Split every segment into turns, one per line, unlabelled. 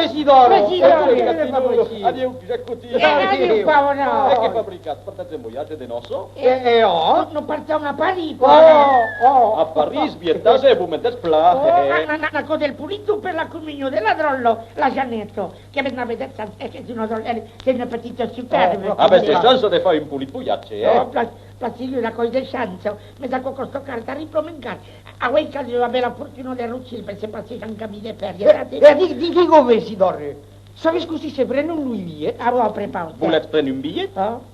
Isidoro!
Adieu, Giacotti.
Adieu, Paolo.
E che fabbricato? Portate un voyage de nosso?
Non partiamo a Parigi.
A Paris, vietate, vous mettez plat.
Una cosa del pulito per la comunione del ladrollo, la Giannetto, che avete una vedetta, che è una petita superbe.
Avete chance di fare un pulippuiacce,
Placiglio la cosa del chance, mi da questo carta riplomencare. A voi che aveva bella fortuna del Rucci, per se passi un camino per
Dico voi, Isidoro, savez così se prende un lui billet?
Avevo preparato.
Volete prendere un billet?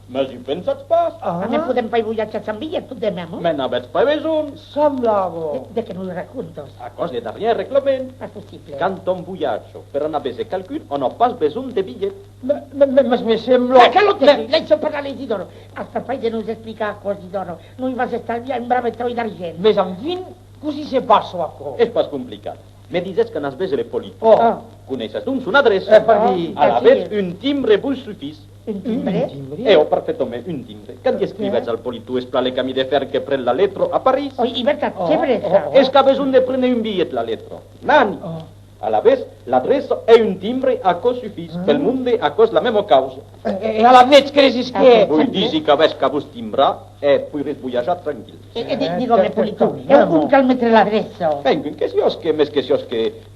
Ma je pensate pas.
A me putem poi vogliare un biglietto de memo?
Mais n'avete pas besoin.
Semblavo.
De che non lo racconto?
À cause de rien réclamé.
Pas possible.
Quand on voyage, per un abbese calcul, on n'a pas besoin de billets.
Ma mi sembra...
Che lo dici? Lei so parlare Isidoro. Asta poi de non spiega cosa Isidoro. Noi va a stare via in brave troi d'argento.
Mais enfin, così se passa a cosa?
És pas complicat. Me diseți că n-ați vezi le politic. Cuneți un adresă. Aveți un timbre vous suffis.
Un timbre?
Perfettamente, un timbre. Când scriveți al politu, es plale cami de fer che prende la letro a Paris.
In verità, che presa?
Es că aveți unde prende un billet la letro. Nani. A la vez, l'adressa è un timbre a cos suffis. Pel munde a cos la memo causa.
E alla vez crezi che...
Voi dici că aveți ca vos timbra e poi viaggiare tranquil.
E dico me polito, è un calmetre l'adresso.
Vengo in che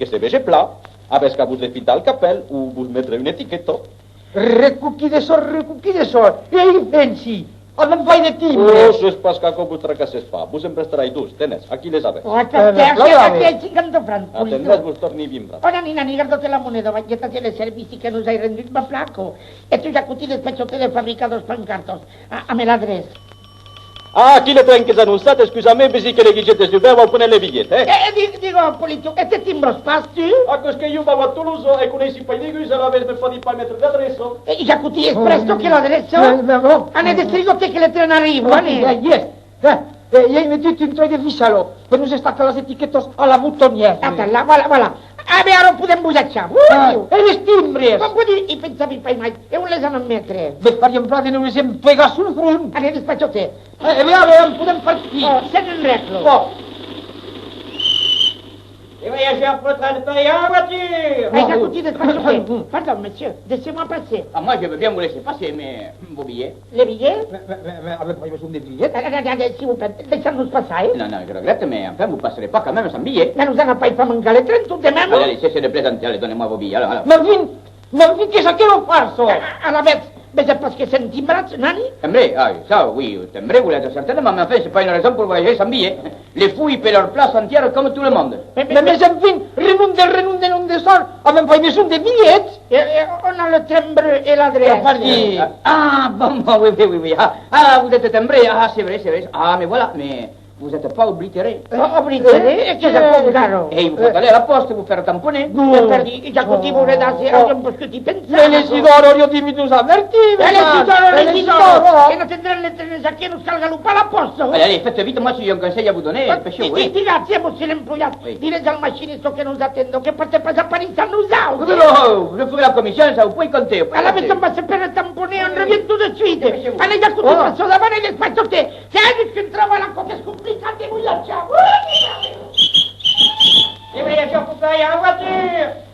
se vede pla, aveți ca vos de pinta al capel o vos mettere un etichetto.
Recucchi de sol, e in pensi, avem fai de timbre.
Să spas ca vos traca se fa, vos împrăstărai dus, teneți, aquí les aveți.
Te 50 francs, polito.
Atendeți vos torni vimbra.
Ora Nina, guardate la moneda, vaglietati le servizi che nos hai renduto ma placo. E tu già cuti despeccio te fabricados pancartos. A me l'adressa.
Aquí le traen que se anunțate, scuzame, bezi că le ghicete su beva, pune le bigliete,
Dico, polito, e te timbro spasti?
Acos che io vado a Toulouse e con esi poi dico, se l'avete per fare i metri d'adresso.
E già cuti espresso che l'adresso? Ane destrigo te che le treni arrivo, ane?
Ei mettete un troi de visalo, per non se stacca las etichetos alla buttoniere.
Voilà. Abbiamo non putem bugiacciare.
E le timbre?
Ma poi i pensavi fai mai, e un lesano a mettere.
Per fare un plato non si pega sul frun.
Ane despaccio te.
E vediamo, non putem fare qui.
Se non reclo.
E vai a già portare per la voiture.
Hai già cuti despaccio te. Pardon, monsieur, laissez-moi passer.
Moi, je veux bien vous laisser passer, mais vos billets.
Les billets?
Avem mai besoin de bigliet?
S'il vous plaît, laissez-nous passer.
Non, je regrette, mais enfin, vous passerez pas quand même sans billets.
Mais nous n'allons pas y faire manquer les trains tout de même.
Allez, cessez de plaisanter, allez, donnez-moi vos billets, alors.
Ma fin che sa che lo farso?
Alla vez, mais c'est parce que c'est un timbrage, nani?
Timbré, ça, oui, timbré, vous l'êtes certainement, mais enfin, c'est pas une raison pour voyager sans billets. Les fouilles paient leur place entière comme tout le monde.
Mais enfin, renunde, non de sol, avem pas besoin de bigliet.
On a le timbre et l'adresse.
Bon, oui. Vous êtes timbré, c'est vrai. Mais voilà, mais vous n'êtes pas oblitéré.
Oblitéré? E che è caro?
Et vous pouvez aller à la poste, vous faire tamponner.
Perdi, già così vorrei darsi a un po' di pensare.
L'Isidoro, io dimmi tu s'avvertive.
L'Isidoro! E non tendrà le tenere che non salga l'upa alla posto.
Allez, faites vite, moi, si j'ai un conseil à vous donner, dépêchez-vous, oui.
Grazie, monsieur l'employato. Dire al machinista che non attendo, che parte per Parigi a Nusau.
Pero, je ferai la commission, ça vous pouvez compter.
Alla vez va sempre il tampone, un reviento de suite. Hanno già tutto passo davanti e despaccio te. Se hai che trova la cosa complicata, vogliamo.
E vai a già portare la voiture.